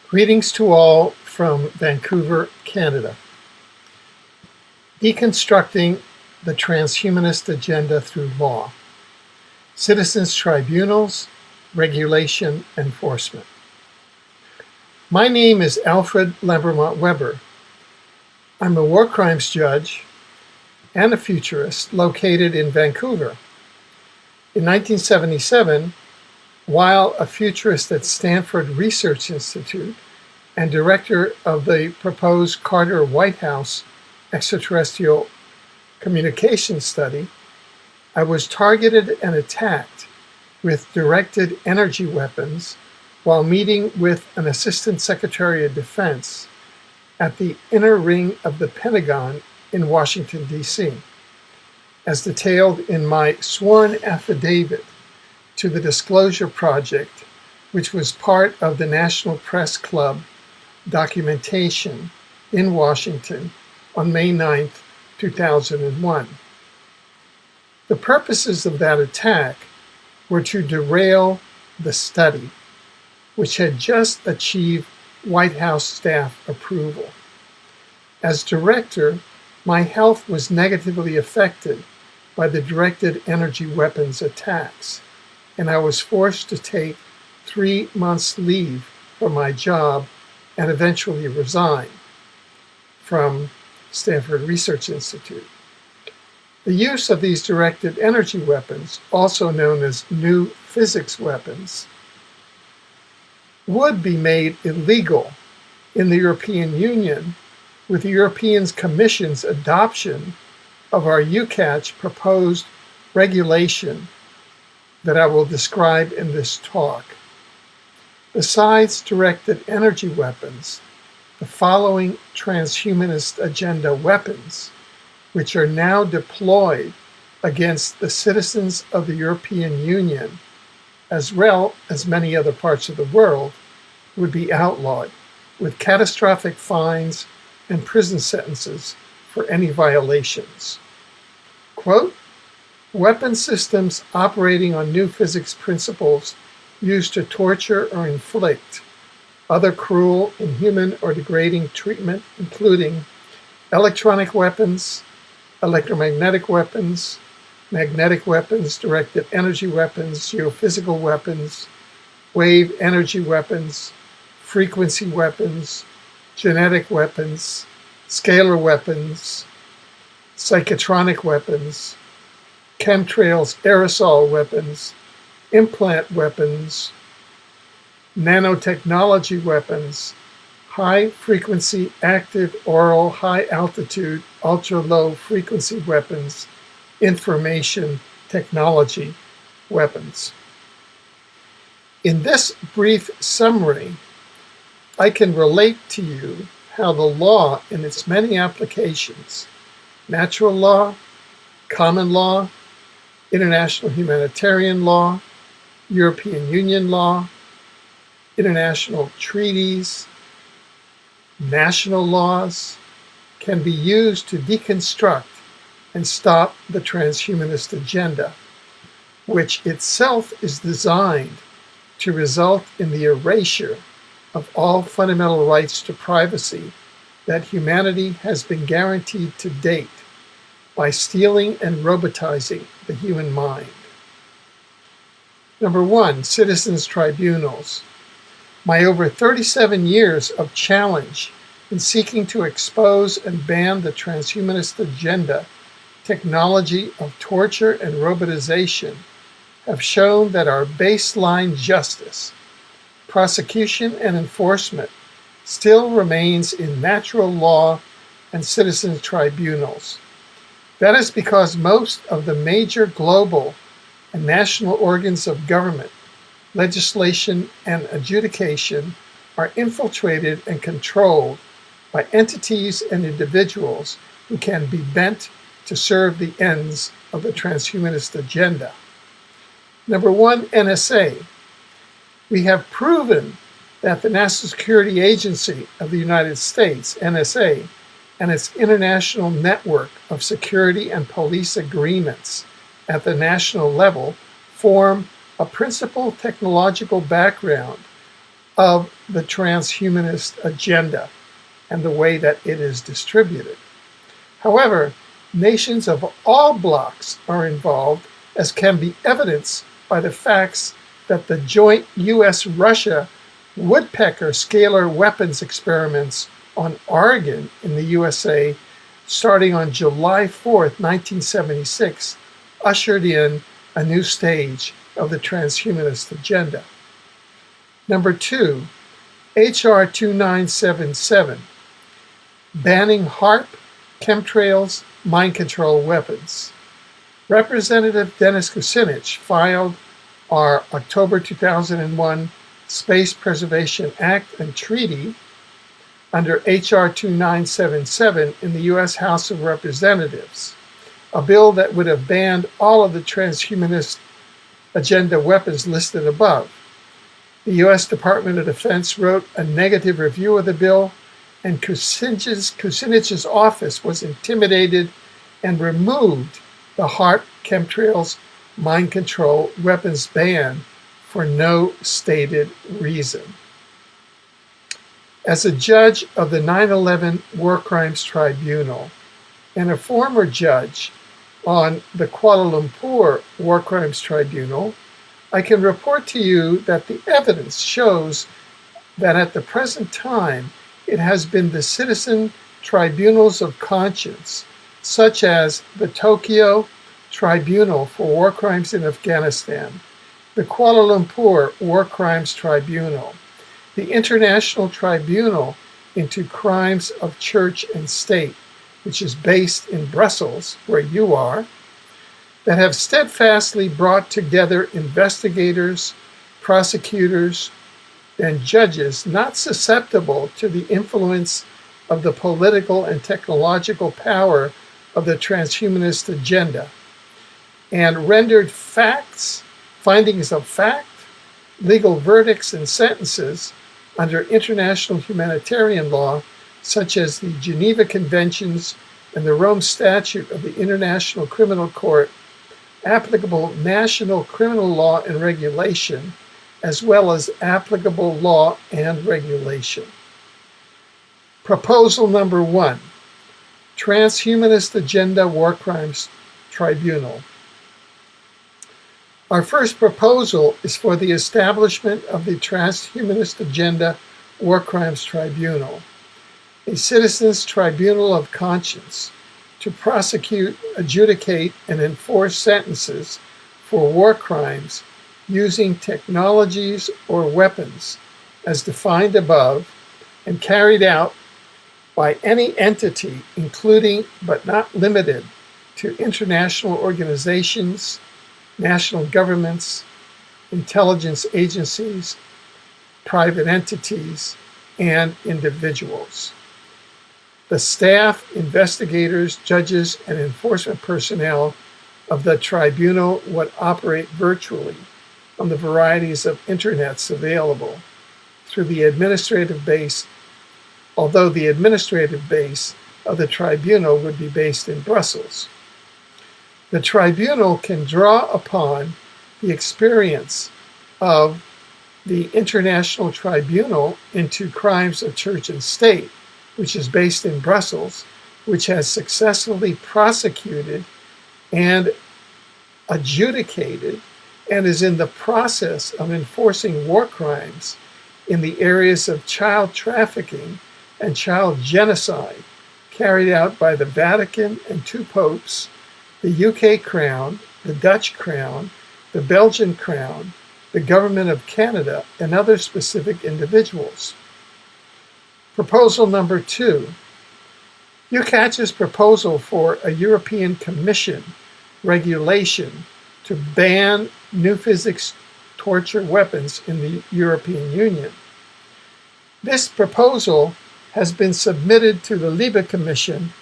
Greetings to all from Vancouver, Canada. Deconstructing the transhumanist agenda through law, citizens' tribunals, regulation, enforcement. My name is Альфред Lambremont Webre. I'm a war crimes judge and a futurist located in Vancouver. In 1977, while a futurist at Stanford Research Institute and director of the proposed Carter White House extraterrestrial communication study, I was targeted and attacked with directed energy weapons while meeting with an Assistant Secretary of Defense at the inner ring of the Pentagon in Washington, D.C., as detailed in my sworn affidavit to the Disclosure Project, which was part of the National Press Club documentation in Washington on May 9, 2001. The purposes of that attack were to derail the study, which had just achieved White House staff approval. As director, my health was negatively affected by the directed energy weapons attacks, and I was forced to take 3 months leave from my job and eventually resign from Stanford Research Institute. The use of these directed energy weapons, also known as new physics weapons, would be made illegal in the European Union with the European Commission's adoption of our UCATCH proposed regulation that I will describe in this talk. Besides directed energy weapons, the following transhumanist agenda weapons, which are now deployed against the citizens of the European Union, as well as many other parts of the world, would be outlawed, with catastrophic fines and prison sentences for any violations. Quote, weapon systems operating on new physics principles used to torture or inflict other cruel, inhuman, or degrading treatment, including electronic weapons, electromagnetic weapons, magnetic weapons, directed energy weapons, geophysical weapons, wave energy weapons, frequency weapons, genetic weapons, scalar weapons, psychotronic weapons, chemtrails, aerosol weapons, implant weapons, nanotechnology weapons, high-frequency active oral high-altitude ultra-low frequency weapons, information technology weapons. In this brief summary, I can relate to you how the law in its many applications, natural law, common law, international humanitarian law, European Union law, international treaties, national laws, can be used to deconstruct and stop the transhumanist agenda, which itself is designed to result in the erasure of all fundamental rights to privacy that humanity has been guaranteed to date by stealing and robotizing the human mind. Number one, citizens' tribunals. My over 37 years of challenge in seeking to expose and ban the transhumanist agenda, technology of torture and robotization have shown that our baseline justice, prosecution and enforcement still remains in natural law and citizens' tribunals. That is because most of the major global and national organs of government, legislation, and adjudication are infiltrated and controlled by entities and individuals who can be bent to serve the ends of the transhumanist agenda. Number one, NSA. We have proven that the National Security Agency of the United States, NSA, and its international network of security and police agreements at the national level form a principal technological background of the transhumanist agenda and the way that it is distributed. However, nations of all blocs are involved, as can be evidenced by the facts that the joint US-Russia woodpecker scalar weapons experiments on Oregon in the USA, starting on July 4th, 1976, ushered in a new stage of the transhumanist agenda. Number 2, H.R. 2977, banning HAARP, chemtrails, mind control weapons. Representative Dennis Kucinich filed our October 2001 Space Preservation Act and Treaty under H.R. 2977 in the U.S. House of Representatives, a bill that would have banned all of the transhumanist agenda weapons listed above. The U.S. Department of Defense wrote a negative review of the bill, and Kucinich's office was intimidated and removed the HAARP, chemtrails, mind control weapons ban for no stated reason. As a judge of the 9/11 War Crimes Tribunal and a former judge on the Kuala Lumpur War Crimes Tribunal, I can report to you that the evidence shows that at the present time, it has been the citizen tribunals of conscience, such as the Tokyo Tribunal for War Crimes in Afghanistan, the Kuala Lumpur War Crimes Tribunal, the International Tribunal into Crimes of Church and State, which is based in Brussels, where you are, that have steadfastly brought together investigators, prosecutors, and judges not susceptible to the influence of the political and technological power of the transhumanist agenda, and rendered findings of fact, legal verdicts, and sentences under international humanitarian law, such as the Geneva Conventions and the Rome Statute of the International Criminal Court, applicable national criminal law and regulation, as well as applicable law and regulation. Proposal number 1, Transhumanist Agenda War Crimes Tribunal. Our first proposal is for the establishment of the Transhumanist Agenda War Crimes Tribunal, a citizens' tribunal of conscience, to prosecute, adjudicate, and enforce sentences for war crimes using technologies or weapons as defined above and carried out by any entity, including but not limited to international organizations, national governments, intelligence agencies, private entities, and individuals. The staff, investigators, judges, and enforcement personnel of the tribunal would operate virtually on the varieties of internets available through the administrative base, although the administrative base of the tribunal would be based in Brussels. The tribunal can draw upon the experience of the International Tribunal into Crimes of Church and State, which is based in Brussels, which has successfully prosecuted and adjudicated and is in the process of enforcing war crimes in the areas of child trafficking and child genocide carried out by the Vatican and 2 popes, the UK Crown, the Dutch Crown, the Belgian Crown, the Government of Canada, and other specific individuals. Proposal number 2, UKACH's proposal for a European Commission regulation to ban new physics torture weapons in the European Union. This proposal has been submitted to the Libe Commission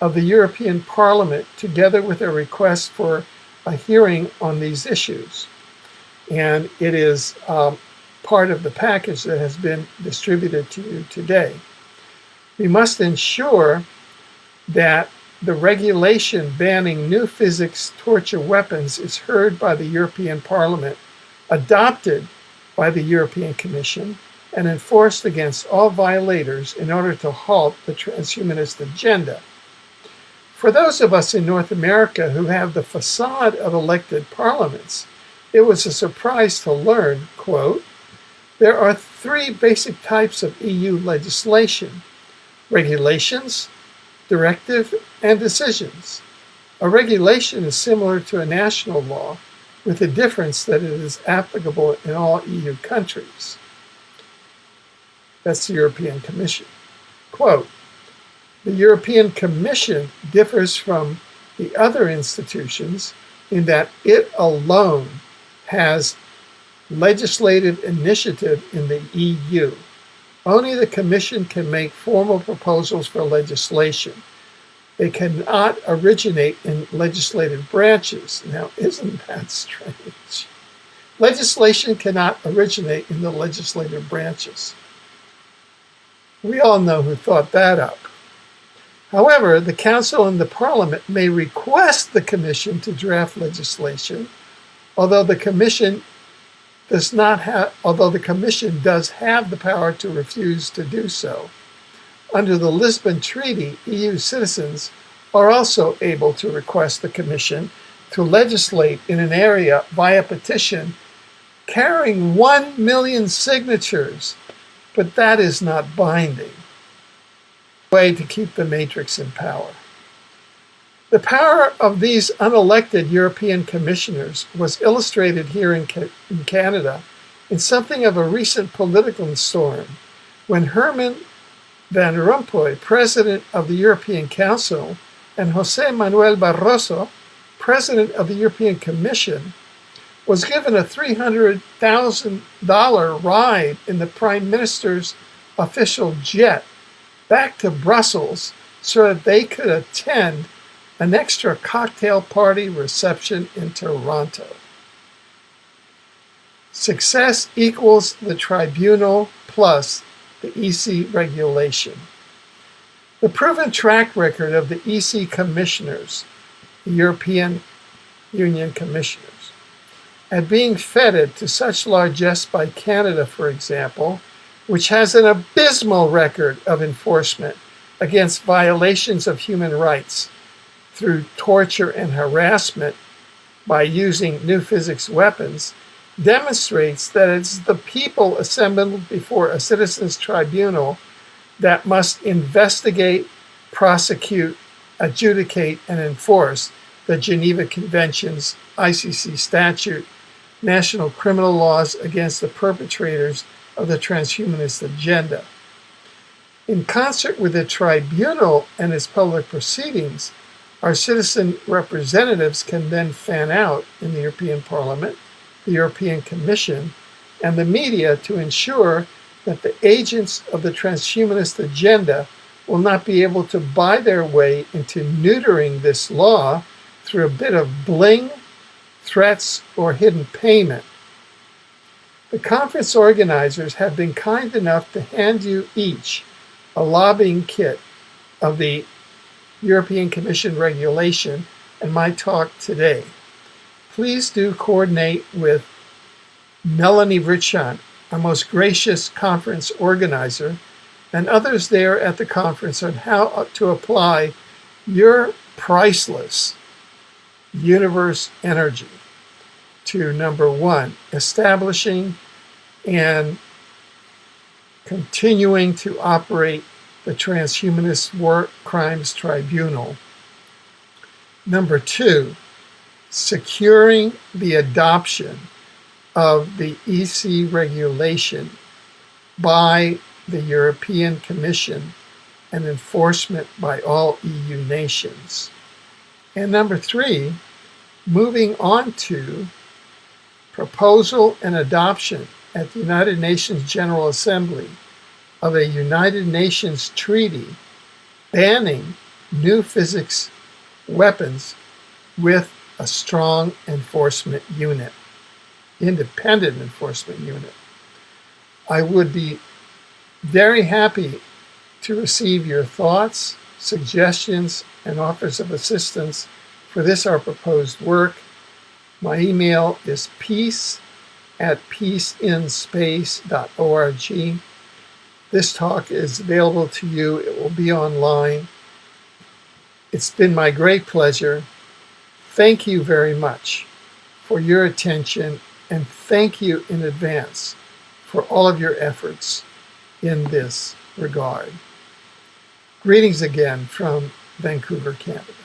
of the European Parliament together with a request for a hearing on these issues. And it is part of the package that has been distributed to you today. We must ensure that the regulation banning new physics torture weapons is heard by the European Parliament, adopted by the European Commission, and enforced against all violators in order to halt the transhumanist agenda. For those of us in North America who have the facade of elected parliaments, it was a surprise to learn, quote, there are three basic types of EU legislation: regulations, directive, and decisions. A regulation is similar to a national law, with the difference that it is applicable in all EU countries. That's the European Commission. Quote, the European Commission differs from the other institutions in that it alone has legislative initiative in the EU. Only the Commission can make formal proposals for legislation. They cannot originate in legislative branches. Now, isn't that strange? Legislation cannot originate in the legislative branches. We all know who thought that up. However, the Council and the Parliament may request the Commission to draft legislation, although the Commission does have the power to refuse to do so. Under the Lisbon Treaty, EU citizens are also able to request the Commission to legislate in an area via petition carrying 1 million signatures, but that is not binding. Way to keep the matrix in power. The power of these unelected European commissioners was illustrated here in Canada in something of a recent political storm when Herman Van Rompuy, President of the European Council, and José Manuel Barroso, President of the European Commission, was given a $300,000 ride in the Prime Minister's official jet back to Brussels so that they could attend an extra cocktail party reception in Toronto. Success equals the tribunal plus the EC regulation. The proven track record of the EC commissioners, the European Union commissioners, at being feted to such largesse by Canada, for example, which has an abysmal record of enforcement against violations of human rights through torture and harassment by using new physics weapons, demonstrates that it's the people assembled before a citizens' tribunal that must investigate, prosecute, adjudicate, and enforce the Geneva Conventions, ICC statute, national criminal laws against the perpetrators of the transhumanist agenda. In concert with the tribunal and its public proceedings, our citizen representatives can then fan out in the European Parliament, the European Commission, and the media to ensure that the agents of the transhumanist agenda will not be able to buy their way into neutering this law through a bit of bling, threats, or hidden payment. The conference organizers have been kind enough to hand you each a lobbying kit of the European Commission regulation and my talk today. Please do coordinate with Melanie Richant, our most gracious conference organizer, and others there at the conference on how to apply your priceless universe energy to, number one, establishing and continuing to operate the Transhumanist War Crimes Tribunal. Number two, securing the adoption of the EC regulation by the European Commission and enforcement by all EU nations. And number three, moving on to proposal and adoption at the United Nations General Assembly of a United Nations treaty banning new physics weapons with a strong enforcement unit, independent enforcement unit. I would be very happy to receive your thoughts, suggestions, and offers of assistance for this, our proposed work. My email is peace@ at peaceinspace.org. This talk is available to you. It will be online. It's been my great pleasure. Thank you very much for your attention, and thank you in advance for all of your efforts in this regard. Greetings again from Vancouver, Canada.